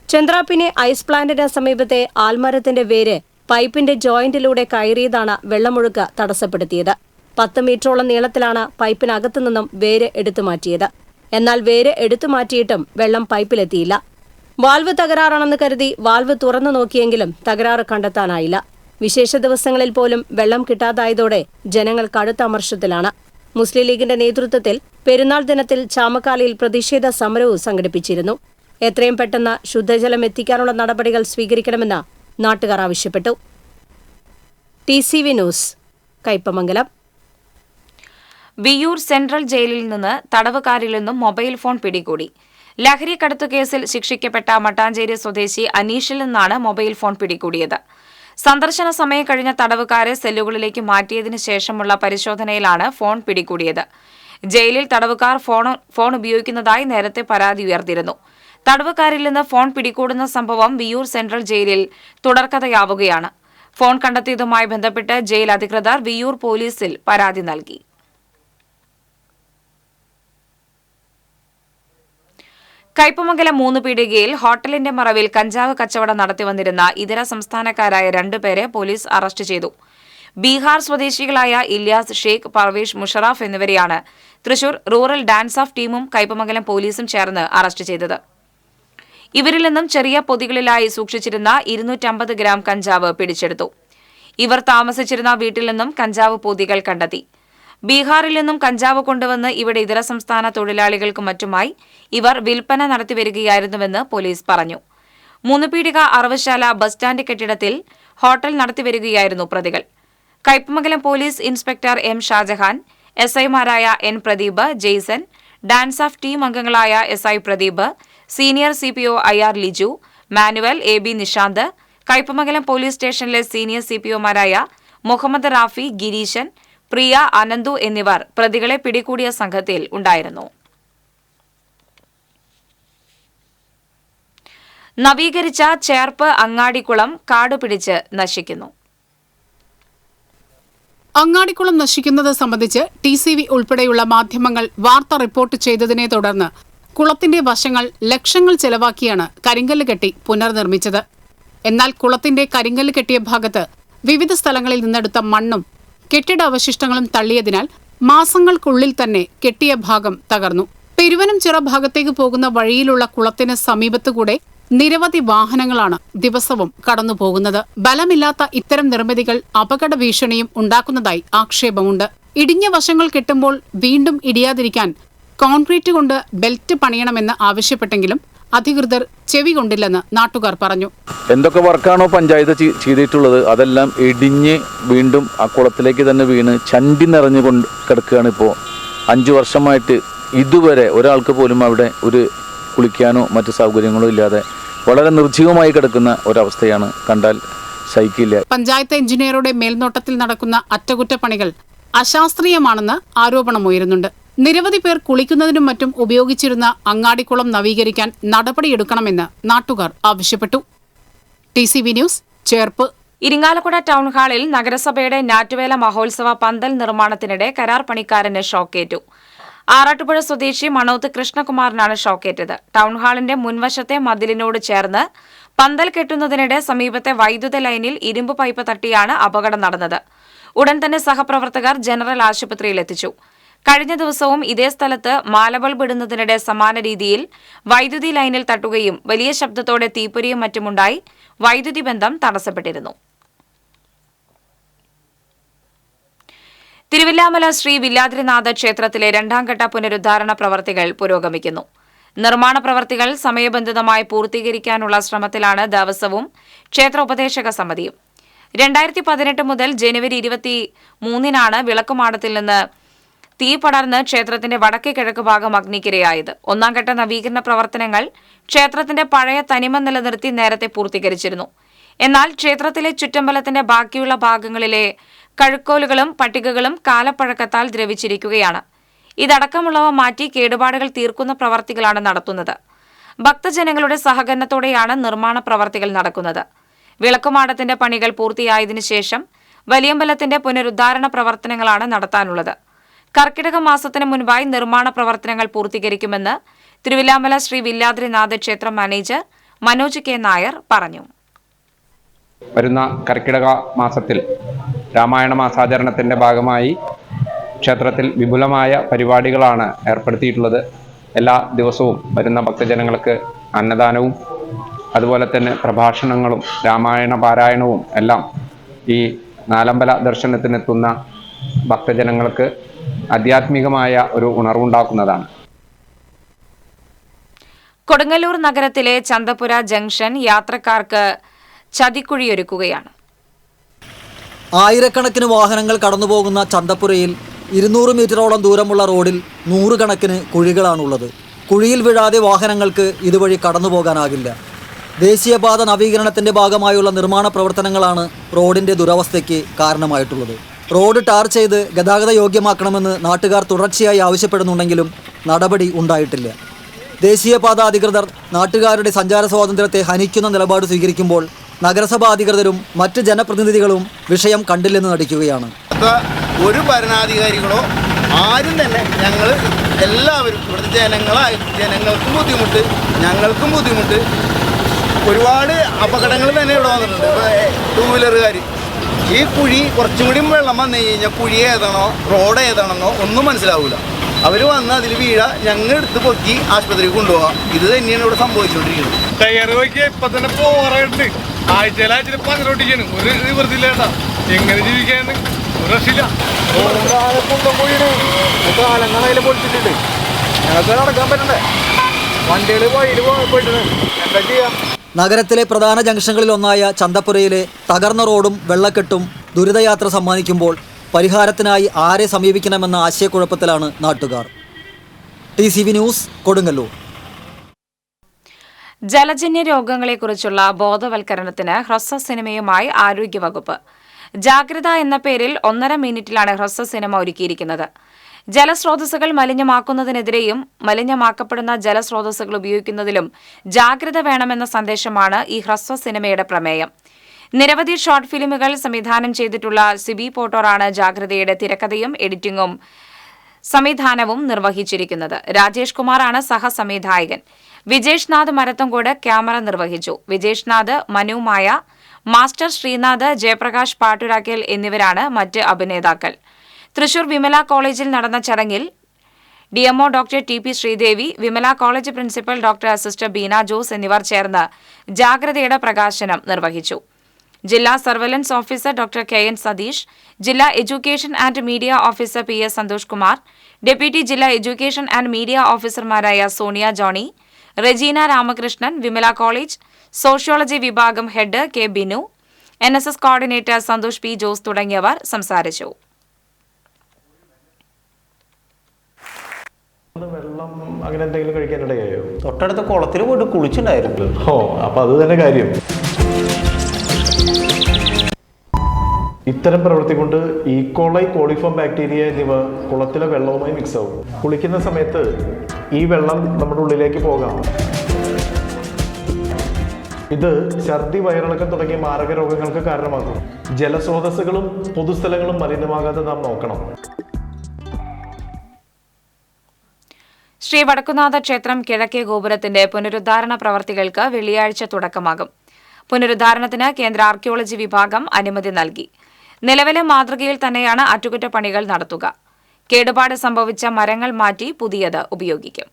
ചന്ദ്രാപിന്നി ഐസ് പ്ലാന്റിന് സമീപത്തെ ആൽമരത്തിന്റെ വേര് പൈപ്പിന്റെ ജോയിന്റിലൂടെ കയറിയതാണ് വെള്ളമൊഴുക്ക് തടസ്സപ്പെടുത്തിയത്. 10 മീറ്ററോളം നീളത്തിലാണ് പൈപ്പിനകത്തു നിന്നും വേര് എടുത്തുമാറ്റിയത്. എന്നാൽ വേര് എടുത്തുമാറ്റിയിട്ടും വെള്ളം പൈപ്പിലെത്തിയില്ല. വാൽവ് തകരാറാണെന്ന് കരുതി വാൽവ് തുറന്നു നോക്കിയെങ്കിലും തകരാറ് കണ്ടെത്താനായില്ല. വിശേഷ ദിവസങ്ങളിൽ പോലും വെള്ളം കിട്ടാതായതോടെ ജനങ്ങൾ കടുത്ത അമർഷത്തിലാണ്. മുസ്ലിം ലീഗിന്റെ നേതൃത്വത്തിൽ പെരുന്നാൾ ദിനത്തിൽ ചാമക്കാലയിൽ പ്രതിഷേധ സമരവും സംഘടിപ്പിച്ചിരുന്നു. എത്രയും പെട്ടെന്ന് ശുദ്ധജലം എത്തിക്കാനുള്ള നടപടികൾ സ്വീകരിക്കണമെന്ന് നാട്ടുകാർ ആവശ്യപ്പെട്ടു. TCV news, Kaipamangalam. Viyyur central ജയിലിൽ നിന്ന് തടവുകാരിൽ നിന്നും മൊബൈൽ ഫോൺ പിടികൂടി. ലഹരി കടത്തു കേസിൽ ശിക്ഷിക്കപ്പെട്ട മട്ടാഞ്ചേരി സ്വദേശി അനീഷിൽ നിന്നാണ് മൊബൈൽ ഫോൺ പിടികൂടിയത്. സന്ദർശന സമയം കഴിഞ്ഞ തടവുകാരെ സെല്ലുകളിലേക്ക് മാറ്റിയതിനു ശേഷമുള്ള പരിശോധനയിലാണ് ഫോൺ പിടികൂടിയത്. ജയിലിൽ തടവുകാർ ഫോൺ ഉപയോഗിക്കുന്നതായി നേരത്തെ പരാതി ഉയർന്നിരുന്നു. തടവുകാരിൽ നിന്ന് ഫോൺ പിടികൂടുന്ന സംഭവം വിയ്യൂർ സെൻട്രൽ ജയിലിൽ തുടർക്കഥയാവുകയാണ്. ഫോൺ കണ്ടെത്തിയതുമായി ബന്ധപ്പെട്ട് ജയിൽ അധികൃതർ വിയ്യൂർ പോലീസിൽ പരാതി നൽകി. കയ്പമംഗലം 3 പീടികയിൽ ഹോട്ടലിന്റെ മറവിൽ കഞ്ചാവ് കച്ചവടം നടത്തിവന്നിരുന്ന ഇതര സംസ്ഥാനക്കാരായ 2 പേരെ പോലീസ് അറസ്റ്റ് ചെയ്തു. ബീഹാർ സ്വദേശികളായ ഇല്യാസ് ഷെയ്ഖ്, പർവേഷ് മുഷറാഫ് എന്നിവരെയാണ് തൃശൂർ റൂറൽ ഡാൻസ് ഓഫ് ടീമും കയ്പമംഗലം പോലീസും ചേർന്ന് അറസ്റ്റ് ചെയ്തത്. ഇവരിൽ നിന്നും ചെറിയ പൊതികളിലായി സൂക്ഷിച്ചിരുന്ന 250 ഗ്രാം കഞ്ചാവ് പിടിച്ചെടുത്തു. ഇവർ താമസിച്ചിരുന്ന വീട്ടിൽ നിന്നും കഞ്ചാവ് പൊതികൾ കണ്ടെത്തി. ബീഹാറിൽ നിന്നും കഞ്ചാവ് കൊണ്ടുവന്ന് ഇവിടെ ഇതര സംസ്ഥാന തൊഴിലാളികൾക്കും മറ്റുമായി ഇവർ വിൽപ്പന നടത്തിവരികയായിരുന്നുവെന്ന് പോലീസ് പറഞ്ഞു. 3 പീടിക അറവശാല ബസ് സ്റ്റാൻഡ് കെട്ടിടത്തിൽ ഹോട്ടൽ നടത്തിവരികയായിരുന്നു പ്രതികൾ. Kaipamangalam police inspector M. Shajahan, SI-മാരായ N. Pradeep, Jaison, DANSAF team അംഗങ്ങളായ SI Pradeep, senior CPO IR Liju, Manuel, AB Nishanth, Kaipamangalam police സ്റ്റേഷനിലെ സീനിയർ CPO-മാരായ മുഹമ്മദ് റാഫി, ഗിരീശൻ, പ്രിയ, അനന്തു എന്നിവർ പ്രതികളെ പിടികൂടിയ സംഘത്തിൽ ഉണ്ടായിരുന്നു. നവീകരിച്ച ചേർപ്പ് അങ്ങാടിക്കുളം കാടുപിടിച്ച് നശിക്കുന്നു. അങ്ങാടിക്കുളം നശിക്കുന്നത് സംബന്ധിച്ച് TCV ഉൾപ്പെടെയുള്ള മാധ്യമങ്ങൾ വാർത്ത റിപ്പോർട്ട് ചെയ്തതിനെ തുടർന്ന് കുളത്തിന്റെ വശങ്ങൾ ലക്ഷങ്ങൾ ചെലവാക്കിയാണ് കരിങ്കല്ല് കെട്ടി പുനർനിർമ്മിച്ചത്. എന്നാൽ കുളത്തിന്റെ കരിങ്കല്ല് കെട്ടിയ ഭാഗത്ത് വിവിധ സ്ഥലങ്ങളിൽ നിന്നെടുത്ത മണ്ണും കെട്ടിട അവശിഷ്ടങ്ങളും തള്ളിയതിനാൽ മാസങ്ങൾക്കുള്ളിൽ തന്നെ കെട്ടിയ ഭാഗം തകർന്നു. പെരുവനംചിറ ഭാഗത്തേക്ക് പോകുന്ന വഴിയിലുള്ള കുളത്തിന് സമീപത്തുകൂടെ നിരവധി വാഹനങ്ങളാണ് ദിവസവും കടന്നുപോകുന്നത്. ബലമില്ലാത്ത ഇത്തരം നിർമ്മിതികൾ അപകട ഭീഷണിയും ഉണ്ടാക്കുന്നതായി ആക്ഷേപമുണ്ട്. ഇടിഞ്ഞ വശങ്ങൾ കെട്ടുമ്പോൾ വീണ്ടും ഇടിയാതിരിക്കാൻ കോൺക്രീറ്റ് കൊണ്ട് ബെൽറ്റ് പണിയണമെന്ന് ആവശ്യപ്പെട്ടെങ്കിലും അധികൃതർ ചെവി കൊണ്ടില്ലെന്ന് നാട്ടുകാർ പറഞ്ഞു. എന്തൊക്കെ വർക്കാണോ പഞ്ചായത്ത് ചെയ്തിട്ടുള്ളത് അതെല്ലാം ഇടിഞ്ഞ് വീണ്ടും ആ കുളത്തിലേക്ക് തന്നെ വീണ് ചണ്ടി നിറഞ്ഞു കൊണ്ട് കിടക്കുകയാണ്. ഇപ്പോൾ 5 വർഷമായിട്ട് ഇതുവരെ ഒരാൾക്ക് പോലും അവിടെ ഒരു കുളിക്കാനോ മറ്റു സൗകര്യങ്ങളോ ഇല്ലാതെ വളരെ നിർജ്ജീവമായി കിടക്കുന്ന ഒരവസ്ഥയാണ്. കണ്ടാൽ സഹിക്കില്ല. പഞ്ചായത്ത് എഞ്ചിനീയറുടെ മേൽനോട്ടത്തിൽ നടക്കുന്ന അറ്റകുറ്റപ്പണികൾ അശാസ്ത്രീയമാണെന്ന് ആരോപണമുയരുന്നുണ്ട്. നിരവധി പേർ കുളിക്കുന്നതിനും മറ്റും ഉപയോഗിച്ചിരുന്ന അങ്ങാടിക്കുളം നവീകരിക്കാൻ നടപടിയെടുക്കണമെന്ന് നാട്ടുകാർ ആവശ്യപ്പെട്ടു. TCV news, Cherpu. Irinjalakuda town ഹാളിൽ നഗരസഭയുടെ ഞാറ്റുവേല മഹോത്സവ പന്തൽ നിർമ്മാണത്തിനിടെ കരാർ പണിക്കാരന് ഷോക്കേറ്റു. ആറാട്ടുപുഴ സ്വദേശി മണോത്ത് കൃഷ്ണകുമാറിനാണ് ഷോക്കേറ്റത്. ടൗൺ ഹാളിന്റെ മുൻവശത്തെ മതിലിനോട് ചേർന്ന് പന്തൽ കെട്ടുന്നതിനിടെ സമീപത്തെ വൈദ്യുത ലൈനിൽ ഇരുമ്പ് പൈപ്പ് തട്ടിയാണ് അപകടം നടന്നത്. ഉടൻ തന്നെ സഹപ്രവർത്തകർ ജനറൽ ആശുപത്രിയിൽ എത്തിച്ചു. കഴിഞ്ഞ ദിവസവും ഇതേ സ്ഥലത്ത് മാലബൾബ് ഇടുന്നതിനിടെ സമാന രീതിയിൽ വൈദ്യുതി ലൈനിൽ തട്ടുകയും വലിയ ശബ്ദത്തോടെ തീപ്പൊരിയും മറ്റുമുണ്ടായി വൈദ്യുതി ബന്ധം തടസ്സപ്പെട്ടിരുന്നു. തിരുവില്ലാമല ശ്രീ വില്ലാദ്രിനാഥ ക്ഷേത്രത്തിലെ 2ാം ഘട്ട പുനരുദ്ധാരണ പ്രവർത്തികൾ പുരോഗമിക്കുന്നു. നിർമ്മാണ പ്രവർത്തികൾ സമയബന്ധിതമായി പൂർത്തീകരിക്കാനുള്ള ശ്രമത്തിലാണ് ദേവസ്വവും ക്ഷേത്ര ഉപദേശക സമിതിയും. 2018 മുതൽ ജനുവരി 23-നാണ് വിളക്കുമാടത്തിൽ നിന്ന് തീ പടർന്ന് ക്ഷേത്രത്തിന്റെ വടക്കേ കിഴക്ക് ഭാഗം അഗ്നിക്കിരയായത്. ഒന്നാം ഘട്ട നവീകരണ പ്രവർത്തനങ്ങൾ ക്ഷേത്രത്തിന്റെ പഴയ തനിമ നിലനിർത്തി നേരത്തെ പൂർത്തീകരിച്ചിരുന്നു. എന്നാൽ ക്ഷേത്രത്തിലെ ചുറ്റമ്പലത്തിന്റെ ബാക്കിയുള്ള ഭാഗങ്ങളിലെ കഴുക്കോലുകളും പട്ടികകളും കാലപ്പഴക്കത്താൽ ദ്രവിച്ചിരിക്കുകയാണ്. ഇതടക്കമുള്ളവ മാറ്റി കേടുപാടുകൾ തീർക്കുന്ന പ്രവർത്തികളാണ് നടത്തുന്നത്. ഭക്തജനങ്ങളുടെ സഹകരണത്തോടെയാണ് നിർമ്മാണ പ്രവർത്തികൾ നടക്കുന്നത്. വിളക്കുമാടത്തിന്റെ പണികൾ പൂർത്തിയായതിനു ശേഷം വലിയമ്പലത്തിന്റെ പുനരുദ്ധാരണ പ്രവർത്തനങ്ങളാണ് നടത്താനുള്ളത്. കർക്കിടക മാസത്തിന് മുൻപായി നിർമ്മാണ പ്രവർത്തനങ്ങൾ പൂർത്തീകരിക്കുമെന്ന് തിരുവില്ലാമല ശ്രീ വില്ലാദ്രിനാഥ ക്ഷേത്ര മാനേജർ മനോജ് കെ നായർ പറഞ്ഞു. വരുന്ന കർക്കിടക മാസത്തിൽ രാമായണ മാസാചരണത്തിന്റെ ഭാഗമായി ക്ഷേത്രത്തിൽ വിപുലമായ പരിപാടികളാണ് ഏർപ്പെടുത്തിയിട്ടുള്ളത്. എല്ലാ ദിവസവും വരുന്ന ഭക്തജനങ്ങൾക്ക് അന്നദാനവും അതുപോലെ തന്നെ പ്രഭാഷണങ്ങളും രാമായണ പാരായണവും എല്ലാം ഈ നാലമ്പല ദർശനത്തിനെത്തുന്ന ഭക്തജനങ്ങൾക്ക് ആധ്യാത്മികമായ ഒരു ഉണർവുണ്ടാക്കുന്നതാണ്. കൊടുങ്ങല്ലൂർ നഗരത്തിലെ ചന്തപുര ജംഗ്ഷൻ യാത്രക്കാർക്ക് ചതിക്കുഴിയൊരുക്കുകയാണ്. ആയിരക്കണക്കിന് വാഹനങ്ങൾ കടന്നുപോകുന്ന ചന്തപുരയിൽ 200 മീറ്ററോളം ദൂരമുള്ള റോഡിൽ നൂറുകണക്കിന് കുഴികളാണുള്ളത്. കുഴിയിൽ വീഴാതെ വാഹനങ്ങൾക്ക് ഇതുവഴി കടന്നുപോകാനാകില്ല. ദേശീയപാത നവീകരണത്തിന്റെ ഭാഗമായുള്ള നിർമ്മാണ പ്രവർത്തനങ്ങളാണ് റോഡിന്റെ ദുരവസ്ഥയ്ക്ക് കാരണമായിട്ടുള്ളത്. റോഡ് ടാർ ചെയ്ത് ഗതാഗത യോഗ്യമാക്കണമെന്ന് നാട്ടുകാർ തുടർച്ചയായി ആവശ്യപ്പെടുന്നുണ്ടെങ്കിലും നടപടി ഉണ്ടായിട്ടില്ല. ദേശീയപാത അധികൃതർ നാട്ടുകാരുടെ സഞ്ചാര സ്വാതന്ത്ര്യത്തെ ഹനിക്കുന്ന നിലപാട് സ്വീകരിക്കുമ്പോൾ നഗരസഭാ അധികൃതരും മറ്റ് ജനപ്രതിനിധികളും വിഷയം കണ്ടില്ലെന്ന് നടിക്കുകയാണ്. ഒരു ഭരണാധികാരികളോ ആരും തന്നെ ഞങ്ങൾ എല്ലാവരും ഇവിടുത്തെ ജനങ്ങൾക്കും ബുദ്ധിമുട്ട്, ഞങ്ങൾക്കും ബുദ്ധിമുട്ട്. ഒരുപാട് അപകടങ്ങൾ തന്നെ ഇവിടെ വന്നിട്ടുണ്ട്. ടൂ വീലറുകാർ ഈ കുഴി കുറച്ചും കൂടി വെള്ളം വന്നു കഴിഞ്ഞാൽ കുഴി ഏതാണോ റോഡ് ഏതാണെന്നോ ഒന്നും മനസ്സിലാവില്ല. അവർ വന്ന് അതിൽ വീഴ, ഞങ്ങൾ എടുത്ത് പൊക്കി ആശുപത്രിക്ക് കൊണ്ടുപോകാം. ഇത് തന്നെയാണ് ഇവിടെ സംഭവിച്ചുകൊണ്ടിരിക്കുന്നത്. ടയർ വയ്ക്കുക ഇപ്പം തന്നെ പോകാറുണ്ട്. ആഴ്ചയിൽ പങ്കോട്ടിക്കാണ് ഒരു നിവൃത്തിയില്ല. എങ്ങനെ ജീവിക്കാന്ന് ഒരു രക്ഷയില്ല. കാലങ്ങളതിൽ പൊളിച്ചിട്ടുണ്ട്. ഞങ്ങൾക്ക് നടക്കാൻ പറ്റണ്ടേ? വണ്ടികൾ വഴിയിൽ പോയിട്ടുണ്ട്. എന്താ ചെയ്യാം? നഗരത്തിലെ പ്രധാന ജംഗ്ഷനുകളിൽ ഒന്നായ ചന്തപുരയിലെ തകർന്ന റോഡും വെള്ളക്കെട്ടും ദുരിതയാത്ര സമ്മാനിക്കുമ്പോൾ പരിഹാരത്തിനായി ആരെ സമീപിക്കണമെന്ന ആശയക്കുഴപ്പത്തിലാണ് നാട്ടുകാർ. TCV news, Kodungallur. ജലജന്യ രോഗങ്ങളെക്കുറിച്ചുള്ള ബോധവൽക്കരണത്തിന് ഹ്രസ്വ സിനിമയുമായി ആരോഗ്യവകുപ്പ്. ജാഗ്രത എന്ന പേരിൽ 1.5 മിനിറ്റിലാണ് ഹ്രസ്വ സിനിമ ഒരുക്കിയിരിക്കുന്നത്. ജലസ്രോതസ്സുകൾ മലിനമാക്കുന്നതിനെതിരെയും മലിനമാക്കപ്പെടുന്ന ജലസ്രോതസ്സുകൾ ഉപയോഗിക്കുന്നതിലും ജാഗ്രത വേണമെന്ന സന്ദേശമാണ് ഈ ഹ്രസ്വ സിനിമയുടെ പ്രമേയം. നിരവധി ഷോർട്ട് ഫിലിമുകൾ സംവിധാനം ചെയ്തിട്ടുള്ള സിബി പോട്ടോറാണ് ജാഗ്രതയുടെ തിരക്കഥയും എഡിറ്റിംഗും സംവിധാനവും നിർവഹിച്ചിരിക്കുന്നത്. രാജേഷ് കുമാറാണ് സഹസംവിധായകൻ. വിജേഷ് നാഥ് മരത്തങ്കോട് ക്യാമറ നിർവഹിച്ചു. വിജേഷ് നാഥ്, മനുമായ, മാസ്റ്റർ ശ്രീനാഥ്, ജയപ്രകാശ് പാട്ടുരാക്കൽ എന്നിവരാണ് മറ്റ് അഭിനേതാക്കൾ. തൃശൂർ വിമല കോളേജിൽ നടന്ന ചടങ്ങിൽ DMO doctor TP Sreedevi, Vimala college principal doctor sister Beena Jose എന്നിവർ ചേർന്ന് ജാഗ്രതയുടെ പ്രകാശനം നിർവഹിച്ചു. ജില്ലാ surveillance officer doctor KN Satheesh, ജില്ലാ education and media officer PS Santhosh Kumar, deputy ജില്ലാ എഡ്യൂക്കേഷൻ ആൻഡ് മീഡിയ ഓഫീസർമാരായ സോണിയ ജോണി, റെജീന രാമകൃഷ്ണൻ, വിമല കോളേജ് സോഷ്യോളജി വിഭാഗം head K Binu, NSS coordinator Santhosh P Jose തുടങ്ങിയവർ സംസാരിച്ചു. വെള്ളം അങ്ങനെ എന്തെങ്കിലും കഴിക്കാനിടയായോ? തൊട്ടടുത്ത കുളത്തിൽ പോയിട്ട് കുളിച്ചിട്ടുണ്ടായിരുന്നു. അപ്പൊ അത് തന്നെ കാര്യം. ഇത്തരം പ്രവൃത്തി കൊണ്ട് ഈക്കോളൈ, കോളിഫോം ബാക്ടീരിയ എന്നിവ കുളത്തിലെ വെള്ളവുമായി മിക്സ് ആവും. കുളിക്കുന്ന സമയത്ത് ഈ വെള്ളം നമ്മുടെ ഉള്ളിലേക്ക് പോകാം. ഇത് ഛർദി, വയറിളക്കം തുടങ്ങിയ മാരക രോഗങ്ങൾക്ക് കാരണമാകും. ജലസ്രോതസ്സുകളും പൊതുസ്ഥലങ്ങളും മലിനമാകാതെ നാം നോക്കണം. ശ്രീ വടക്കുന്നാഥ ക്ഷേത്രം കിഴക്കേ ഗോപുരത്തിന്റെ പുനരുദ്ധാരണ പ്രവർത്തികൾക്ക് വെള്ളിയാഴ്ച തുടക്കമാകും. പുനരുദ്ധാരണത്തിന് കേന്ദ്ര ആർക്കിയോളജി വിഭാഗം അനുമതി നൽകി. നിലവിലെ മാതൃകയിൽ തന്നെയാണ് അറ്റകുറ്റപ്പണികൾ നടത്തുക. കേടുപാട് സംഭവിച്ച മരങ്ങൾ മാറ്റി പുതിയത് ഉപയോഗിക്കും.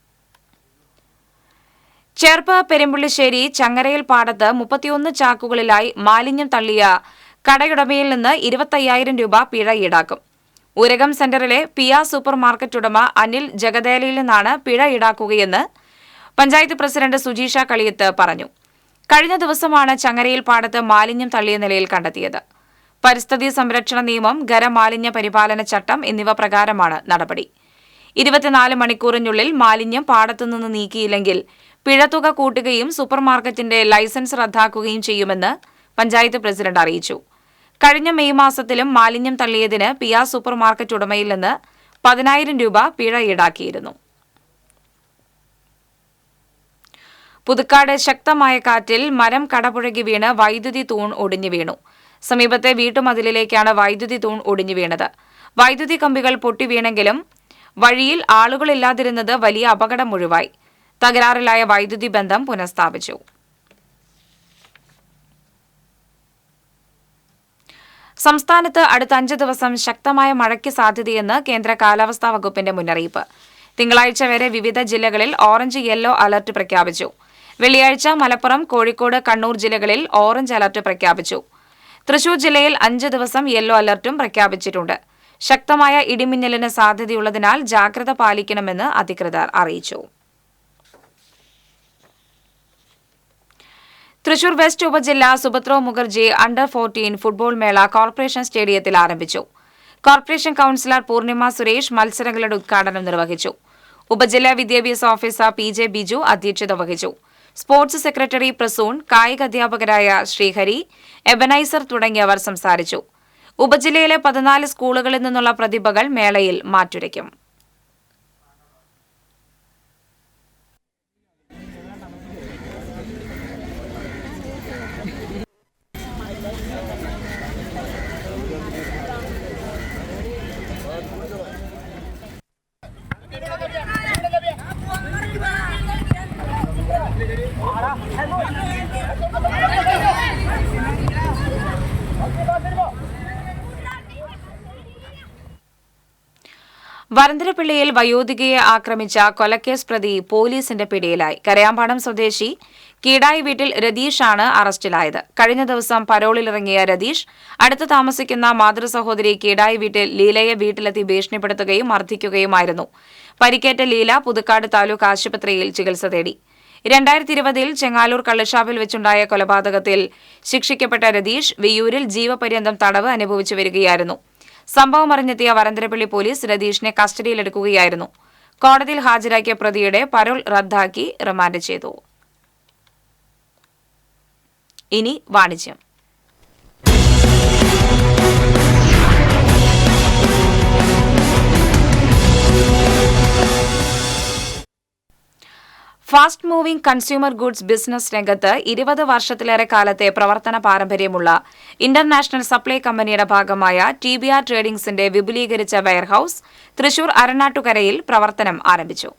ചേർപ്പ് പെരുമ്പുള്ളിശ്ശേരി ചങ്ങരയിൽ പാടത്ത് 31 ചാക്കുകളിലായി മാലിന്യം തള്ളിയ കടയുടമയിൽ നിന്ന് 25,000 രൂപ പിഴ ഈടാക്കും. ഉരകം സെന്ററിലെ പിയ സൂപ്പർ മാർക്കറ്റ് ഉടമ അനിൽ ജഗദേലയിൽ നിന്നാണ് പിഴ ഈടാക്കുകയെന്ന് പഞ്ചായത്ത് പ്രസിഡന്റ് സുജീഷ കളിയത്ത് പറഞ്ഞു. കഴിഞ്ഞ ദിവസമാണ് ചങ്ങരയിൽ പാടത്ത് മാലിന്യം തള്ളിയ നിലയിൽ കണ്ടെത്തിയത്. പരിസ്ഥിതി സംരക്ഷണ നിയമം, ഖരമാലിന്യ പരിപാലന ചട്ടം എന്നിവ പ്രകാരമാണ് നടപടി. 24 മണിക്കൂറിനുള്ളിൽ മാലിന്യം പാടത്തുനിന്ന് നീക്കിയില്ലെങ്കിൽ പിഴത്തുക കൂട്ടുകയും സൂപ്പർമാർക്കറ്റിന്റെ ലൈസൻസ് റദ്ദാക്കുകയും ചെയ്യുമെന്ന് പഞ്ചായത്ത് പ്രസിഡന്റ് അറിയിച്ചു. കഴിഞ്ഞ മെയ് മാസത്തിലും മാലിന്യം തള്ളിയതിന് പിയ സൂപ്പർമാർക്കറ്റ് ഉടമയിൽ നിന്ന് 10,000 രൂപ പിഴ ഈടാക്കിയിരുന്നു. പുതുക്കാട് ശക്തമായ കാറ്റിൽ മരം കടപുഴകി വീണ് വൈദ്യുതി തൂൺ ഒടിഞ്ഞു വീണു. സമീപത്തെ വീട്ടുമതിലിലേക്കാണ് വൈദ്യുതി തൂൺ ഒടിഞ്ഞു വീണത്. വൈദ്യുതി കമ്പികൾ പൊട്ടിവീണെങ്കിലും വഴിയിൽ ആളുകളില്ലാതിരുന്നത് വലിയ അപകടം ഒഴിവായി. തകരാറിലായ വൈദ്യുതി ബന്ധം പുനഃസ്ഥാപിച്ചു. സംസ്ഥാനത്ത് അടുത്ത 5 ദിവസം ശക്തമായ മഴയ്ക്ക് സാധ്യതയെന്ന് കേന്ദ്ര കാലാവസ്ഥാ വകുപ്പിന്റെ മുന്നറിയിപ്പ്. തിങ്കളാഴ്ച വരെ വിവിധ ജില്ലകളിൽ ഓറഞ്ച് യെല്ലോ അലർട്ട് പ്രഖ്യാപിച്ചു. വെള്ളിയാഴ്ച മലപ്പുറം, കോഴിക്കോട്, കണ്ണൂർ ജില്ലകളിൽ ഓറഞ്ച് അലർട്ട് പ്രഖ്യാപിച്ചു. തൃശൂർ ജില്ലയിൽ 5 ദിവസം യെല്ലോ അലർട്ടും പ്രഖ്യാപിച്ചിട്ടുണ്ട്. ശക്തമായ ഇടിമിന്നലിന് സാധ്യതയുള്ളതിനാൽ ജാഗ്രത പാലിക്കണമെന്ന് അധികൃതർ അറിയിച്ചു. തൃശൂർ വെസ്റ്റ് ഉപജില്ല സുഭദ്രോ മുഖർജി അണ്ടർ 14 ഫുട്ബോൾ മേള കോർപ്പറേഷൻ സ്റ്റേഡിയത്തിൽ ആരംഭിച്ചു. കോർപ്പറേഷൻ കൌൺസിലർ പൂർണിമ സുരേഷ് മത്സരങ്ങളുടെ ഉദ്ഘാടനം നിർവഹിച്ചു. ഉപജില്ലാ വിദ്യാഭ്യാസ ഓഫീസർ PJ ബിജു അധ്യക്ഷത വഹിച്ചു. സ്പോർട്സ് സെക്രട്ടറി പ്രസൂൺ, കായിക അധ്യാപകരായ ശ്രീഹരി, എബനൈസർ തുടങ്ങിയവർ സംസാരിച്ചു. ഉപജില്ലയിലെ 14 സ്കൂളുകളിൽ നിന്നുള്ള പ്രതിഭകൾ മേളയിൽ മാറ്റുരയ്ക്കും. വരന്തരപ്പിള്ളിയിൽ വയോധികയെ ആക്രമിച്ച കൊലക്കേസ് പ്രതി പോലീസിന്റെ പിടിയിലായി. കരയാമ്പാടം സ്വദേശി കീടായി വീട്ടിൽ രതീഷാണ് അറസ്റ്റിലായത്. കഴിഞ്ഞ ദിവസം പരോളിലിറങ്ങിയ രതീഷ് അടുത്ത് താമസിക്കുന്ന മാതൃസഹോദരി കീടായി വീട്ടിൽ ലീലയെ വീട്ടിലെത്തി ഭീഷണിപ്പെടുത്തുകയും മർദ്ദിക്കുകയുമായിരുന്നു. പരിക്കേറ്റ ലീല പുതുക്കാട് താലൂക്ക് ആശുപത്രിയിൽ ചികിത്സ തേടി. 2020 ചെങ്ങാലൂർ കള്ളുഷാപ്പിൽ വെച്ചുണ്ടായ കൊലപാതകത്തിൽ ശിക്ഷിക്കപ്പെട്ട രതീഷ് വിയ്യൂരിൽ ജീവപര്യന്തം തടവ് അനുഭവിച്ചു വരികയായിരുന്നു. സംഭവം അറിഞ്ഞെത്തിയ വരന്തരപ്പള്ളി പോലീസ് രതീഷിനെ കസ്റ്റഡിയിലെടുക്കുകയായിരുന്നു. കോടതിയിൽ ഹാജരാക്കിയ പ്രതിയുടെ പരോൾ റദ്ദാക്കി റിമാൻഡ് ചെയ്തു. ഇനി വാണിജ്യം. Fast moving consumer goods business രംഗത്ത് 20 വർഷത്തിലേറെ കാലത്തെ പ്രവർത്തന പാരമ്പര്യമുള്ള ഇന്റർനാഷണൽ സപ്ലൈ കമ്പനിയുടെ ഭാഗമായ TBR ട്രേഡിംഗ്സിന്റെ വിപുലീകരിച്ച വെയർഹൌസ് തൃശൂർ അരനാട്ടുകരയിൽ പ്രവർത്തനം ആരംഭിച്ചു.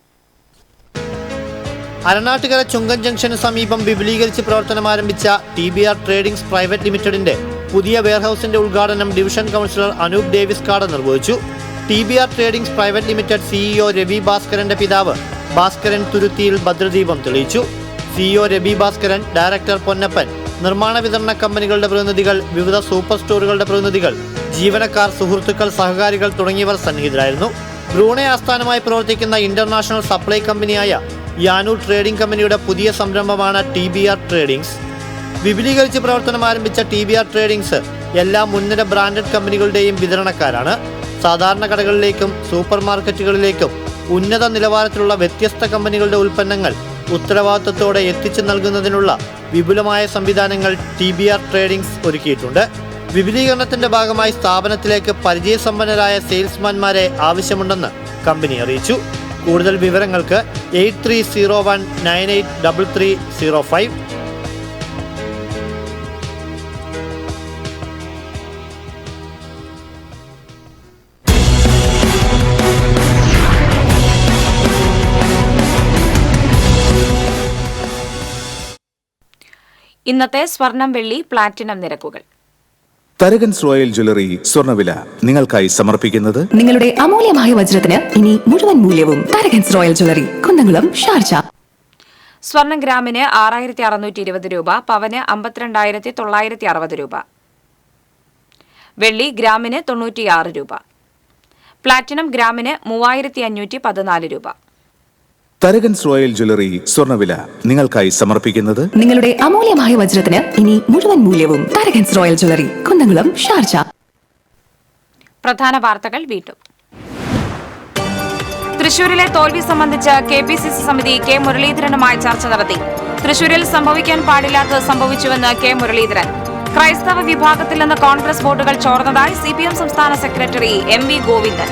അരനാട്ടുകര ചുങ്കൻ ജംഗ്ഷന് സമീപം വിപുലീകരിച്ച് പ്രവർത്തനം ആരംഭിച്ച TBR ട്രേഡിംഗ്സ് പ്രൈവറ്റ് ലിമിറ്റഡിന്റെ പുതിയ വെയർഹൌസിന്റെ ഉദ്ഘാടനം ഡിവിഷൻ കൗൺസിലർ അനൂപ് ഡേവിസ് കാട് നിർവഹിച്ചു. TBR tradings private limited CEO Ravi ഭാസ്കരന്റെ പിതാവ് ഭാസ്കരൻ തുരുത്തിയിൽ ഭദ്രദീപം തെളിയിച്ചു. CEO രവി ഭാസ്കരൻ, ഡയറക്ടർ പൊന്നപ്പൻ, നിർമ്മാണ വിതരണ കമ്പനികളുടെ പ്രതിനിധികൾ, വിവിധ സൂപ്പർ സ്റ്റോറുകളുടെ പ്രതിനിധികൾ, ജീവനക്കാർ, സുഹൃത്തുക്കൾ, സഹകാരികൾ തുടങ്ങിയവർ സന്നിഹിതരായിരുന്നു. ബ്രൂണെ ആസ്ഥാനമായി പ്രവർത്തിക്കുന്ന ഇന്റർനാഷണൽ സപ്ലൈ കമ്പനിയായ യാനു ട്രേഡിംഗ് കമ്പനിയുടെ പുതിയ സംരംഭമാണ് TBR ട്രേഡിംഗ്സ്. വിപുലീകരിച്ച് പ്രവർത്തനം ആരംഭിച്ച TBR ട്രേഡിംഗ്സ് എല്ലാ മുൻനിര ബ്രാൻഡഡ് കമ്പനികളുടെയും വിതരണക്കാരാണ്. സാധാരണ കടകളിലേക്കും സൂപ്പർ മാർക്കറ്റുകളിലേക്കും ഉന്നത നിലവാരത്തിലുള്ള വ്യത്യസ്ത കമ്പനികളുടെ ഉൽപ്പന്നങ്ങൾ ഉത്തരവാദിത്തത്തോടെ എത്തിച്ചു നൽകുന്നതിനുള്ള വിപുലമായ സംവിധാനങ്ങൾ TBR ട്രേഡിംഗ്സ് ഒരുക്കിയിട്ടുണ്ട്. വിപുലീകരണത്തിന്റെ ഭാഗമായി സ്ഥാപനത്തിലേക്ക് പരിചയസമ്പന്നരായ സെയിൽസ്മാൻമാരെ ആവശ്യമുണ്ടെന്ന് കമ്പനി അറിയിച്ചു. കൂടുതൽ വിവരങ്ങൾക്ക് 8301983305. ഇന്നത്തെ സ്വർണം, വെള്ളി, പ്ലാറ്റിനം നിരക്കുകൾ. തരകൻസ് റോയൽ ജ്വല്ലറി സ്വർണ്ണവില നിങ്ങൾക്കായി സമർപ്പിക്കുന്നത് നിങ്ങളുടെ അമൂല്യമായ വജ്രത്തിന് ഇനി മുഴുവൻ മൂല്യവും Tharakans royal jewellery, Kunnamkulam, Sharjah. സ്വർണം ഗ്രാമിന് 6620 രൂപ, പവന് 52,960 രൂപ. വെള്ളി ഗ്രാമിന് 96 രൂപ. പ്ലാറ്റിനം ഗ്രാമിന് 3514 രൂപ. തരകൻസ് റോയൽ ജ്വല്ലറി സ്വർണ്ണവില നിങ്ങൾക്കായി സമർപ്പിക്കുന്നത് നിങ്ങളുടെ അമൂല്യമായ വജ്രത്തിന് ഇനി മുഴുവൻ മൂല്യവും Tharakans royal jewellery, Kunnamkulam, Sharjah. പ്രധാന വാർത്തകൾ വീണ്ടും. തൃശൂരിലെ തോൽവി സംബന്ധിച്ച് KPCC സമിതി കെ മുരളീധരനുമായി ചർച്ച നടത്തി. തൃശൂരിൽ സംഭവിക്കാൻ പാടില്ലാത്തത് സംഭവിച്ചുവെന്ന് കെ മുരളീധരൻ. ക്രൈസ്തവ വിഭാഗത്തിൽ നിന്ന് കോൺഗ്രസ് വോട്ടുകൾ ചോർന്നതായി CPM സംസ്ഥാന സെക്രട്ടറി MV ഗോവിന്ദൻ.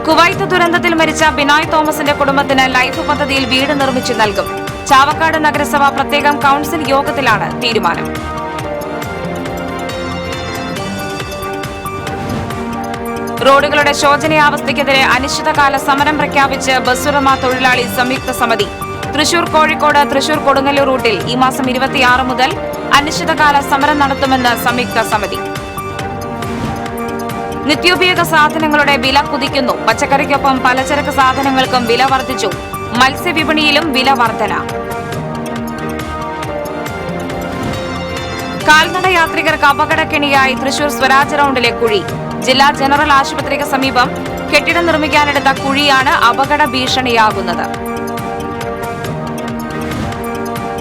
കുവൈത്ത് ദുരന്തത്തിൽ മരിച്ച ബിനോയ് തോമസിന്റെ കുടുംബത്തിന് ലൈഫ് പദ്ധതിയിൽ വീട് നിർമ്മിച്ചു നൽകും. ചാവക്കാട് നഗരസഭ പ്രത്യേകം കൌൺസിൽ യോഗത്തിലാണ് തീരുമാനം. റോഡുകളുടെ ശോചനീയാവസ്ഥയ്ക്കെതിരെ അനിശ്ചിതകാല സമരം പ്രഖ്യാപിച്ച് ബസ്സുടമ തൊഴിലാളി സംയുക്ത സമിതി. തൃശൂർ കോഴിക്കോട് തൃശൂർ കൊടുങ്ങല്ലൂർ റൂട്ടിൽ ഈ മാസം 26 മുതൽ അനിശ്ചിതകാല സമരം നടത്തുമെന്ന് സംയുക്ത സമിതി. നിത്യോപയോഗ സാധനങ്ങളുടെ വില കുതിക്കുന്നു. പച്ചക്കറിക്കൊപ്പം പലചരക്ക് സാധനങ്ങൾക്കും വില വർദ്ധിച്ചു. മത്സ്യവിപണിയിലും വില വർധന. കാൽനട യാത്രികർക്ക് അപകടക്കെണിയായി തൃശൂർ സ്വരാജ് റൌണ്ടിലെ കുഴി. ജില്ലാ ജനറൽ ആശുപത്രിക്ക് സമീപം കെട്ടിടം നിർമ്മിക്കാനെടുത്ത കുഴിയാണ് അപകട ഭീഷണിയാകുന്നത്.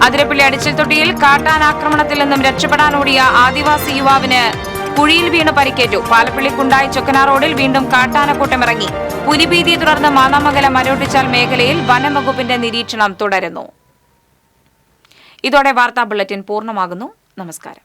അതിരപ്പള്ളി അടിച്ചിൽത്തൊട്ടിയിൽ കാട്ടാനാക്രമണത്തിൽ നിന്നും രക്ഷപ്പെടാനോടിയ ആദിവാസി യുവാവിന് കുഴിയിൽ വീണ് പരിക്കേറ്റു. പാലപ്പള്ളി കുണ്ടായി ചൊക്കന റോഡിൽ വീണ്ടും കാട്ടാനക്കൂട്ടമിറങ്ങി. പുലിഭീതിയെ തുടർന്ന് മാന്നാമംഗലം മരോട്ടിച്ചാൽ മേഖലയിൽ വനംവകുപ്പിന്റെ നിരീക്ഷണം തുടരുന്നു. ഇതോടെ വാർത്താ ബുള്ളറ്റിൻ പൂർണ്ണമാകുന്നു. നമസ്കാരം.